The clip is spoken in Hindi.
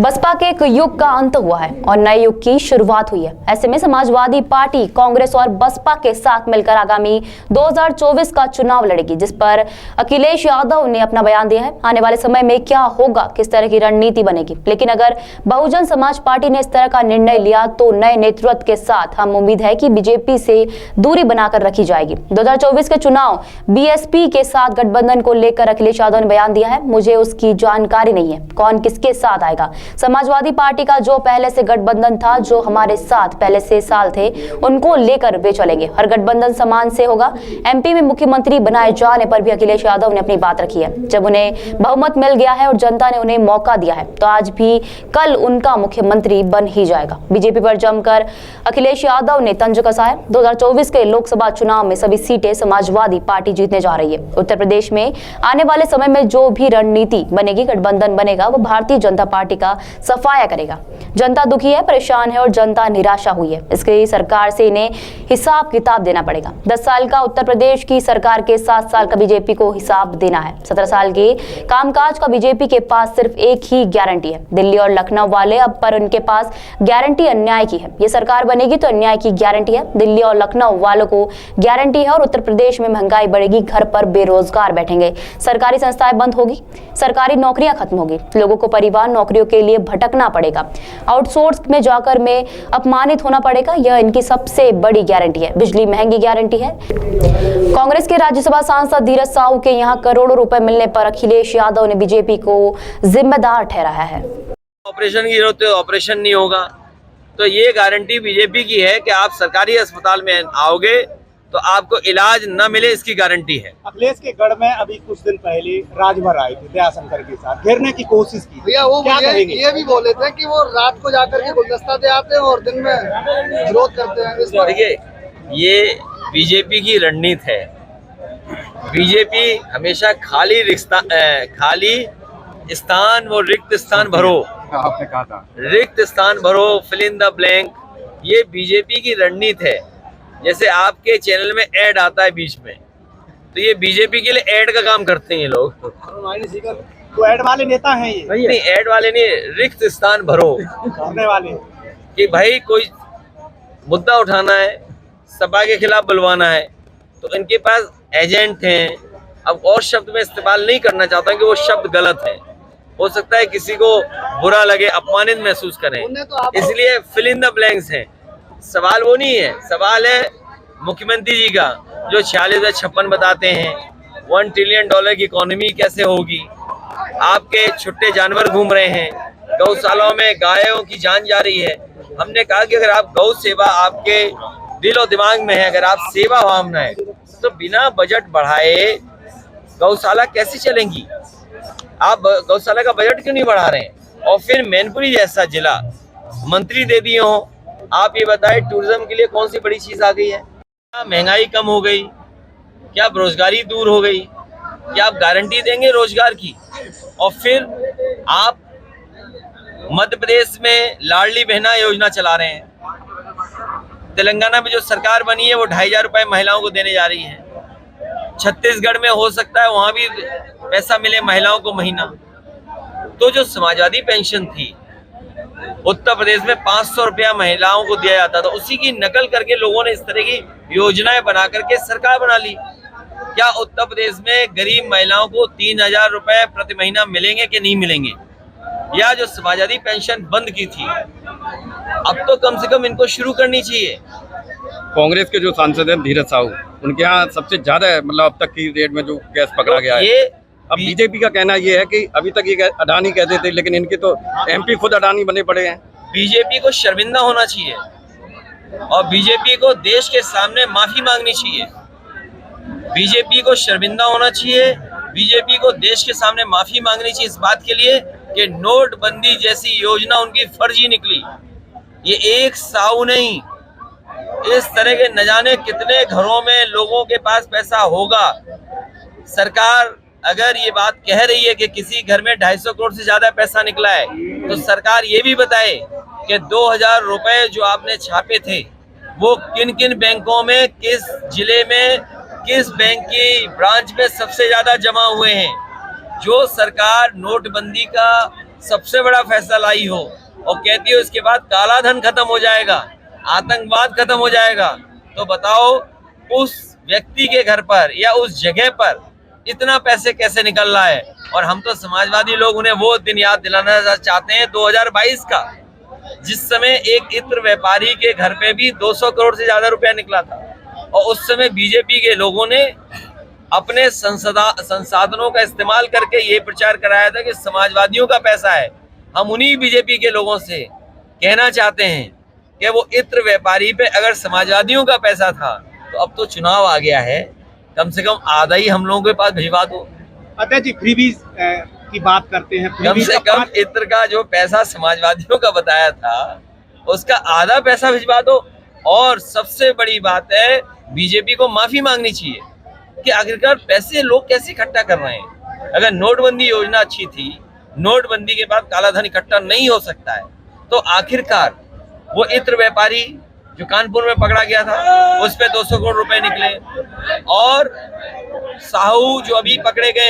बसपा के एक युग का अंत हुआ है और नए युग की शुरुआत हुई है। ऐसे में समाजवादी पार्टी कांग्रेस और बसपा के साथ मिलकर आगामी 2024 का चुनाव लड़ेगी, जिस पर अखिलेश यादव ने अपना बयान दिया है। आने वाले समय में क्या होगा, किस तरह की रणनीति बनेगी, लेकिन अगर बहुजन समाज पार्टी ने इस तरह का निर्णय लिया तो नए नेतृत्व के साथ हम उम्मीद है कि बीजेपी से दूरी बनाकर रखी जाएगी। 2024 के चुनाव बीएसपी के साथ गठबंधन को लेकर अखिलेश यादव ने बयान दिया है। मुझे उसकी जानकारी नहीं है कौन किसके साथ आएगा। समाजवादी पार्टी का जो पहले से गठबंधन था, जो हमारे साथ पहले से साल थे, उनको लेकर वे चलेंगे। हर गठबंधन समान से होगा। एमपी में मुख्यमंत्री बनाए जाने पर भी अखिलेश यादव ने अपनी बात रखी है। जब उन्हें बहुमत मिल गया है और जनता ने उन्हें मौका दिया है तो आज भी कल उनका मुख्यमंत्री बन ही जाएगा। बीजेपी पर जमकर अखिलेश यादव ने तंज कसा है। 2024 के लोकसभा चुनाव में सभी सीटें समाजवादी पार्टी जीतने जा रही है। उत्तर प्रदेश में आने वाले समय में जो भी रणनीति बनेगी, गठबंधन बनेगा, वो भारतीय जनता पार्टी का सफाया करेगा। जनता दुखी है, परेशान है और जनता निराशा हुई है। इसके सरकार से इन्हें हिसाब किताब देना पड़ेगा। 10 साल का उत्तर प्रदेश की सरकार के 7 साल का बीजेपी को हिसाब देना है। 17 साल के कामकाज का बीजेपी के पास सिर्फ एक ही गारंटी है, दिल्ली और लखनऊ वाले अब पर उनके पास गारंटी अन्याय की है। ये सरकार बनेगी तो अन्याय की गारंटी है। दिल्ली और लखनऊ वालों को गारंटी है और उत्तर प्रदेश में महंगाई बढ़ेगी, घर पर बेरोजगार बैठेंगे, सरकारी संस्थाएं बंद होगी, सरकारी नौकरियां खत्म होगी, लोगों को परिवार नौकरियों के लिए भटकना पड़ेगा, आउटसोर्स में जाकर में अपमानित होना पड़ेगा। यह इनकी सबसे बड़ी गारंटी है। बिजली महंगी गारंटी है। कांग्रेस के राज्यसभा सांसद धीरज साहू के यहां करोड़ों रुपए मिलने पर अखिलेश यादव ने बीजेपी को जिम्मेदार ठहराया है। ऑपरेशन की जरूरत है, ऑपरेशन नहीं होगा तो ये गारंटी बीजेपी की है कि आप सरकारी अस्पताल में आओगे तो आपको इलाज न मिले, इसकी गारंटी है। अखिलेश के गढ़ में अभी कुछ दिन पहले राजभर आए थे, दयाशंकर के साथ घेरने की कोशिश की। भैया वो ये भी बोले थे कि वो रात को जाकर के गुलदस्ता दे आते हैं और दिन में विरोध करते हैं। इस पर देखिए, ये बीजेपी की रणनीति है। बीजेपी हमेशा खाली स्थान वो रिक्त स्थान भरो, आपने कहा था रिक्त स्थान भरो, फिल इन द ब्लैंक। ये बीजेपी की रणनीति है। जैसे आपके चैनल में ऐड आता है बीच में, तो ये बीजेपी के लिए ऐड का काम करते हैं ये लोग। तो ऐड वाले नेता हैं ये? नहीं, ऐड वाले नहीं, रिक्त स्थान भरो भरने वाले कि भाई कोई मुद्दा उठाना है, सपा के खिलाफ बुलवाना है, तो इनके पास एजेंट हैं। अब और शब्द में इस्तेमाल नहीं करना चाहता कि वो शब्द गलत है, हो सकता है किसी को बुरा लगे, अपमानित महसूस करें, इसलिए फिल इन द ब्लैंक्स है। सवाल वो नहीं है, सवाल है मुख्यमंत्री जी का, जो 46.56 बताते हैं। $1 ट्रिलियन की इकोनॉमी कैसे होगी? आपके छुट्टे जानवर घूम रहे हैं, गौशालाओं में गायों की जान जा रही है। हमने कहा कि अगर आप गौ सेवा आपके दिल और दिमाग में है, अगर आप सेवा भावना है, तो बिना बजट बढ़ाए गौशाला कैसे चलेंगी? आप गौशाला का बजट क्यों नहीं बढ़ा रहे हैं? और फिर मैनपुरी जैसा जिला मंत्री दे दिए हो। आप ये बताएं, टूरिज्म के लिए कौन सी बड़ी चीज आ गई है? क्या महंगाई कम हो गई? क्या बेरोजगारी दूर हो गई? क्या आप गारंटी देंगे रोजगार की? और फिर आप मध्य प्रदेश में लाडली बहना योजना चला रहे हैं। तेलंगाना में जो सरकार बनी है वो 2500 रुपए महिलाओं को देने जा रही है। छत्तीसगढ़ में हो सकता है वहां भी पैसा मिले महिलाओं को महीना। तो जो समाजवादी पेंशन थी, उत्तर प्रदेश में 500 रुपया महिलाओं को दिया जाता था, उसी की नकल करके लोगों ने इस तरह की योजनाएं बना करके सरकार बना ली। क्या उत्तर प्रदेश में गरीब महिलाओं को 3000 रुपए प्रति महीना मिलेंगे कि नहीं मिलेंगे? या जो समाजवादी पेंशन बंद की थी, अब तो कम से कम इनको शुरू करनी चाहिए। कांग्रेस के जो सांसद हैं धीरज साहू, उनके यहाँ सबसे ज्यादा मतलब अब तक की रेट में जो गैस पकड़ा गया है। अब बीजेपी का कहना ये है कि अभी तक ये अडानी कहते थे, लेकिन इनके तो एमपी खुद अडानी बने पड़े हैं। बीजेपी को शर्मिंदा होना चाहिए और बीजेपी को देश के सामने माफी मांगनी चाहिए। बीजेपी को शर्मिंदा होना चाहिए, बीजेपी को देश के सामने माफी मांगनी चाहिए इस बात के लिए कि नोटबंदी जैसी योजना उनकी फर्जी निकली। ये एक साऊ नहीं, इस तरह के न जाने कितने घरों में लोगों के पास पैसा होगा। सरकार अगर ये बात कह रही है कि किसी घर में 250 करोड़ से ज्यादा पैसा निकला है, तो सरकार ये भी बताए कि 2000 रुपए जो आपने छापे थे वो किन किन बैंकों में, किस जिले में, किस बैंक की ब्रांच में सबसे ज्यादा जमा हुए हैं। जो सरकार नोटबंदी का सबसे बड़ा फैसला लाई हो और कहती हो इसके बाद काला धन खत्म हो जाएगा, आतंकवाद खत्म हो जाएगा, तो बताओ उस व्यक्ति के घर पर या उस जगह पर इतना पैसे कैसे निकल रहा है। और हम तो समाजवादी लोग उन्हें वो दिन याद दिलाना चाहते हैं 2022 का, जिस समय एक इत्र व्यापारी के घर पे भी 200 करोड़ से ज्यादा रुपया निकला था और उस समय बीजेपी के लोगों ने अपने संसाधनों का इस्तेमाल करके ये प्रचार कराया था कि समाजवादियों का पैसा है। हम उन्हीं बीजेपी के लोगों से कहना चाहते हैं कि वो इत्र व्यापारी पे अगर समाजवादियों का पैसा था तो अब तो चुनाव आ गया है, कम से कम आधा ही हम लोगों के पास भिजवा दो। अतः जी फ्रीबीज की बात करते हैं, कम से कम इत्र का जो पैसा समाजवादियों का बताया था उसका आधा पैसा भिजवा दो। और सबसे बड़ी बात है, बीजेपी को माफी मांगनी चाहिए कि आखिरकार पैसे लोग कैसे इकट्ठा कर रहे हैं। अगर नोटबंदी योजना अच्छी थी, नोटबंदी के बाद काला धन इकट्ठा नहीं हो सकता है, तो आखिरकार वो इत्र व्यापारी जो कानपुर में पकड़ा गया था उस पे 200 करोड़ रुपए निकले और साहू जो अभी पकड़े गए